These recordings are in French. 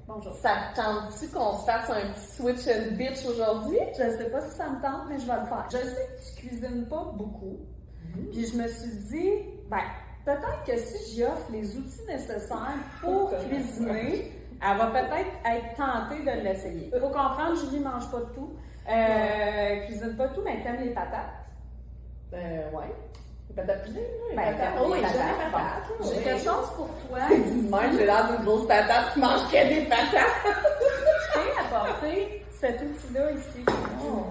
bonjour. Ça te tente-tu qu'on se fasse un petit switch and bitch aujourd'hui? Je sais pas si ça me tente, mais je vais le faire. Je sais que tu cuisines pas beaucoup. Puis je me suis dit, peut-être que si j'y offre les outils nécessaires pour cuisiner, elle va peut-être être tentée de l'essayer. Il faut comprendre, Julie mange pas de tout. Cuisine pas de tout, mais elle aime les patates. Ouais. Les patates pilées, là. Oui, les patates. patates. J'ai quelque chose pour toi. Moi, j'ai l'air d'une grosse patate qui mange que des patates. Je t'ai apporté cet outil-là ici. Oh.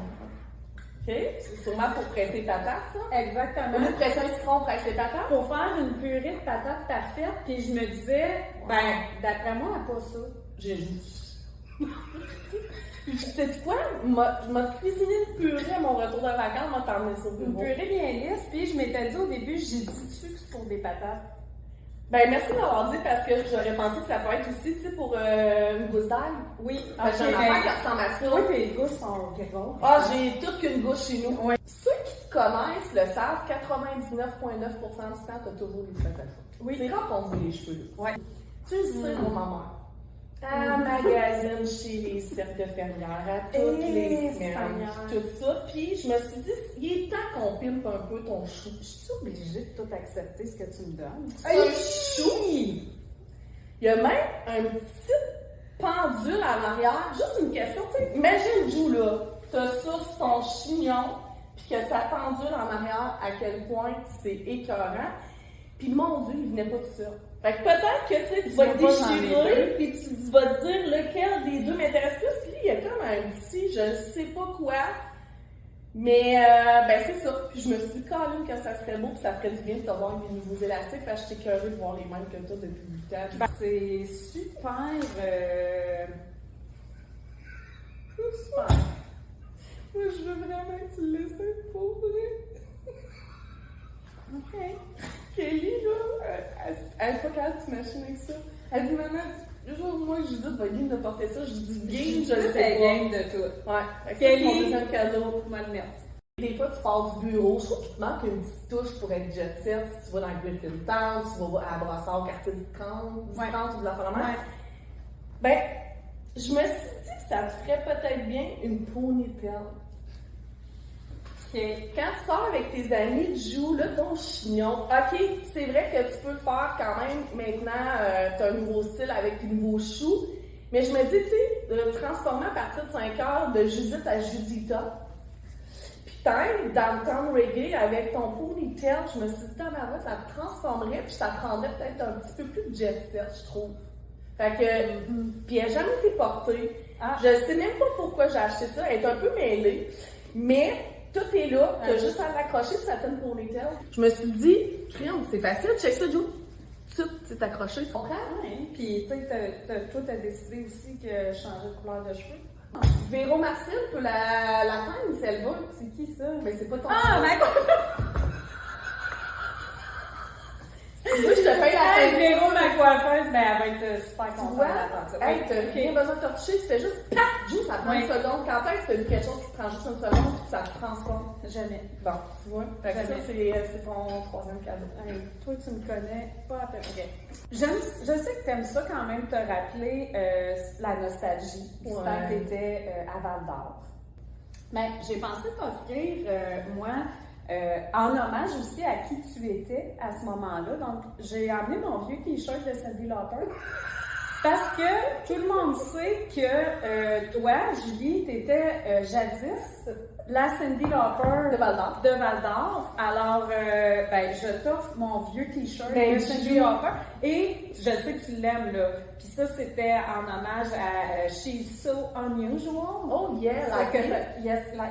OK. C'est sûrement pour presser patates, ça? Exactement. Pour presser un citron, presser patates? Pour faire une purée de patates parfaite, puis je me disais, d'après moi, elle n'a pas ça. J'ai juste. Tu sais quoi? Je m'ai cuisiné une purée à mon retour de vacances, je m'ai t'emmener sur le bureau. Une purée bien lisse, puis je m'étais dit au début, j'ai dit dessus que c'est pour des patates. Ben, merci de m'avoir dit parce que j'aurais pensé que ça peut être aussi, tu sais, pour une gousse d'ail. Oui, J'ai un affaire qui ressemble à ça. Oui, puis les gousses sont grosses. Ah, j'ai toute qu'une gousse chez nous. Oui. Ceux qui te connaissent le savent, 99,9% du temps, t'as toujours les cheveux. Oui. C'est rare qu'on voit les cheveux. Oui. Tu le sais, mon maman. Elle magasine chez les cirques de fermières, à toutes les semaines, tout ça. Puis je me suis dit, il est temps qu'on pimpe un peu ton chou. Je suis obligée de tout accepter ce que tu me donnes. Un chou! Il y a même un petit pendule en arrière. Juste une question, tu sais, imagine, Jou, là, t'as ça sur ton chignon, puis que ça pendule en arrière, à quel point c'est écœurant. Puis mon Dieu, il venait pas de ça. Fait que peut-être que tu vas te déchirer, puis tu vas te dire lequel des deux m'intéresse plus. Puis il y a comme un petit, je sais pas quoi. Mais c'est ça. Puis je me suis dit, Colin, que ça serait beau, puis ça ferait du bien de t'avoir des nouveaux élastiques, parce que j'étais curieuse de voir les mêmes que toi depuis 8 ans. C'est super. Super. Moi, je veux vraiment que tu le laisses pour vrai. OK. Kelly, là, elle est pas capable de s'imaginer avec ça. Elle dit, maman, moi, je dis, pas game de porter ça. Je dis, game, je le sais pas. Game de tout. Ouais. Kelly, c'est mon deuxième cadeau. Moi, le mettre. Des fois, tu pars du bureau, je trouve qu'il te manque une petite touche pour être jet set. Si tu vas dans Griffintown, tu vas à Brassard, quartier du 30, ou de la Fondamentaire. Ben, je me suis dit que ça te ferait peut-être bien une ponytail. Quand tu sors avec tes amis, tu joues là, ton chignon. OK, c'est vrai que tu peux le faire quand même. Maintenant, tu as un nouveau style avec des nouveaux choux. Mais je me dis, tu sais, de le transformer à partir de 5 heures de Judith à Judita. Puis peut-être, dans le temps de reggae, avec ton ponytail, je me suis dit, ça te transformerait, puis ça te rendrait peut-être un petit peu plus jet set, je trouve. Fait que, puis elle n'a jamais été portée. Je sais même pas pourquoi j'ai acheté ça. Elle est un peu mêlée. Mais tout est là, t'as juste à l'accrocher puis ça te donne pour les tels. Je me suis dit, crème, c'est facile, check ça, Joe. Tout, c'est accroché, tu comprends? Ouais. Puis, tu sais, toi, t'as décidé aussi que je changeais de couleur de cheveux. Véro Marcel peut la teindre si elle veut. C'est qui ça? Mais c'est pas ton Si moi, je te paye la teinte. Véro, ma coiffeuse, elle va être super contente d'entendre ça. Hey, t'as rien besoin de te toucher, tu fais juste paf, Joue, ça prend une seconde. Quand est-ce que tu fais quelque chose qui te prend juste une seconde puis ça te transforme? Jamais. Bon, tu vois? Fait que ça, c'est ton troisième cadeau. Hey, toi, tu me connais pas à peu près. Je sais que t'aimes ça quand même te rappeler la nostalgie du temps que t'étais à Val-d'Or. Mais j'ai pensé t'offrir, moi, en hommage aussi à qui tu étais à ce moment-là. Donc, j'ai amené mon vieux t-shirt de Cyndi Lauper. Parce que tout le monde sait que toi, Julie, t'étais jadis la Cyndi Lauper de Val-d'Or. Alors, je t'offre mon vieux t-shirt de Cyndi Lauper. Et je sais que tu l'aimes, là. Puis ça, c'était en hommage à She's So Unusual. Oh yeah,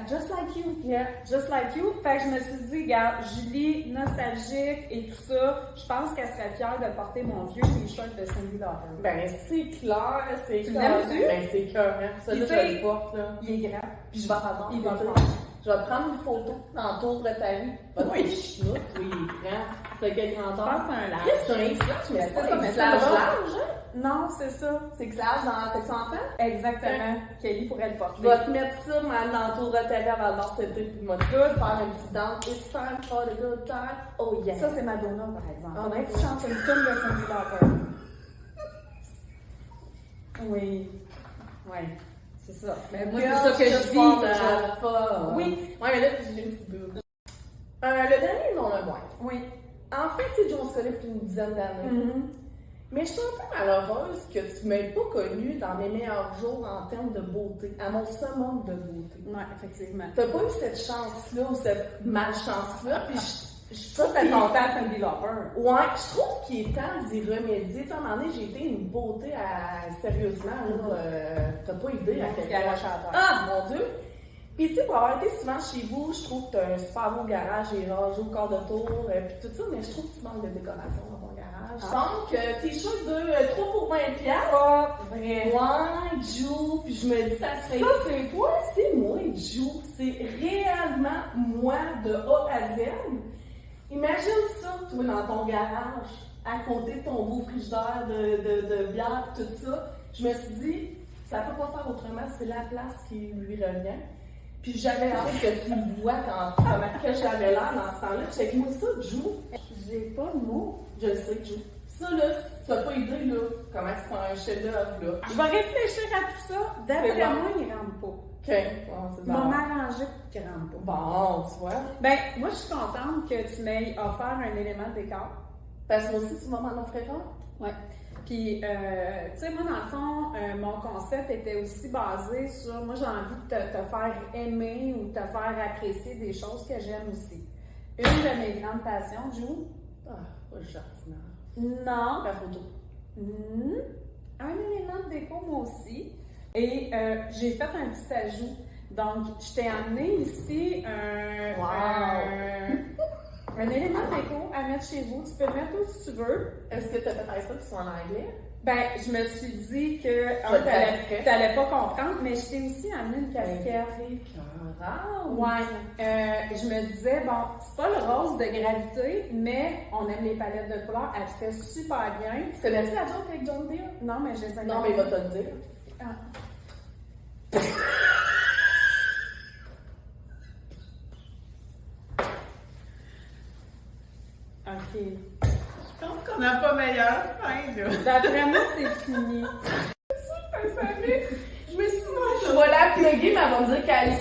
Just like you. Yeah, just like you. Fait que je me suis dit, regarde, Julie, nostalgique et tout ça, je pense qu'elle serait fière de porter mon vieux t-shirt de Cyndi Lauper. Ben, c'est clair, c'est tu clair. L'aimes-tu? Ben, c'est clair, hein. Ça, là, je le porte, là. Il est grand. Puis je vais attendre. Il va le faire. Je vais prendre une photo dans le tour de ta vie. Oui, chenoute, oui, il est grand. C'est quel grandeur? Je pense que c'est un large. C'est un slash, mais c'est pas mais un slash large, hein? Non, c'est ça. C'est slash dans la section enfant? Exactement. Kelly pourrait le porter. Je vais te mettre ça, dans le tour de ta vie avant de cet été, puis moi, faire une petite danse. It's time for the good time. Oh yeah. Ça, c'est Madonna, par exemple. Ah, faudrait que tu chantes une tune de Cyndi Lauper. Oui. Oui. C'est ça. Mais moi, Girl, c'est ça que je just vis. wanna Je have fun. Oui. Ouais, mais là, j'ai une petite bulle. Le dernier, non, le moins. Oui. En fait, tu sais, Joe, on se connaît depuis une dizaine d'années. Mais je suis un peu malheureuse que tu m'aies pas connue dans mes meilleurs jours en termes de beauté, à mon summum de beauté. Oui, effectivement. T'as pas eu cette chance-là ou cette malchance-là, puis je Ça, trouve c'est qu'il- ton temps Cindy Lauper. Ouais, je trouve qu'il est temps d'y remédier. Tu sais, à un moment donné, j'ai été une beauté sérieusement, là, t'as pas idée à quel point. Garage à terre. Ah, mon Dieu! Puis, tu sais, pour avoir été souvent chez vous, je trouve que t'as un super beau garage, et rangé au corps de tour, puis tout ça, mais je trouve que tu manques de décoration dans ton garage. Donc, t-shirt de 3 pour 20 piastres. Pas vrai. Ouais, Jou, puis je me dis, ça serait. Ça, c'est toi, c'est moi, Jou. C'est réellement moi de A à Z. Imagine ça, toi, dans ton garage, à côté de ton beau frigidaire de bière, tout ça. Je me suis dit, ça peut pas faire autrement, c'est la place qui lui revient. Puis j'avais envie que tu me vois comment que j'avais l'air dans ce temps-là. J'étais dit, moi, ça, Jou, J'ai pas de mots. je le sais, Jou. Ça, là, t'as pas idée, là, comment c'est un chef-d'œuvre, là. Je vais réfléchir à tout ça. D'après C'est bon. moi, il rentre pas. OK. Bon, c'est Je vais bon. m'arranger pour qu'il rentre pas. Bon, tu vois. Ben, moi, je suis contente que tu m'aies offert un élément de décor. Parce que moi aussi, tu vas m'en offrir un? Ouais. Puis, tu sais, moi, dans le fond, mon concept était aussi basé sur, moi, j'ai envie de te faire aimer ou te faire apprécier des choses que j'aime aussi. Une de mes grandes passions, Jou? Ah, pas le jardinage. Non. La photo. Un élément de déco, moi aussi. Et j'ai fait un petit ajout. Donc, je t'ai amené ici un élément de déco à mettre chez vous. Tu peux le mettre où si tu veux. Est-ce que tu as fait ça qui soit en anglais? Ben, je me suis dit que le t'allais pas comprendre, mais je t'ai aussi amené une casquette. Ouais. Je me disais, bon, c'est pas le rose de gravité, mais on aime les palettes de couleurs. Elle te fait super bien. Tu connais-tu la joke avec John Deere? Non, mais je les ai Non, mais il va te le dire. Ah. OK. Je pense qu'on n'a pas meilleure fin, là. D'après moi, c'est fini. Je me suis dit, je vais la plugger, mais elle va me dire qu'elle